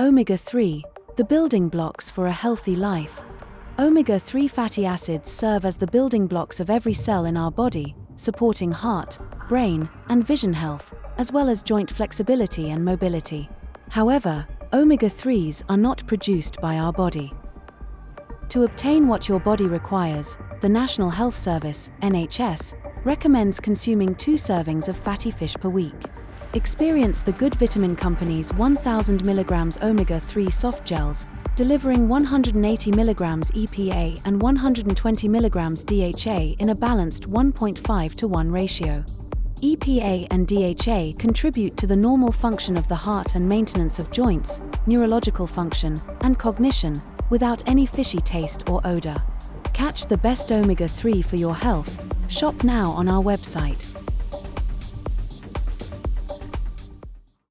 Omega-3, the building blocks for a healthy life. Omega-3 fatty acids serve as the building blocks of every cell in our body, supporting heart, brain, and vision health, as well as joint flexibility and mobility. However, omega-3s are not produced by our body. To obtain what your body requires, the National Health Service, NHS, recommends consuming 2 servings of fatty fish per week. Experience the Good Vitamin Company's 1000 mg omega-3 softgels, delivering 180 mg EPA and 120 mg DHA in a balanced 1.5:1 ratio. EPA and DHA contribute to the normal function of the heart and maintenance of joints, neurological function, and cognition, without any fishy taste or odor. Catch the best omega-3 for your health. Shop now on our website.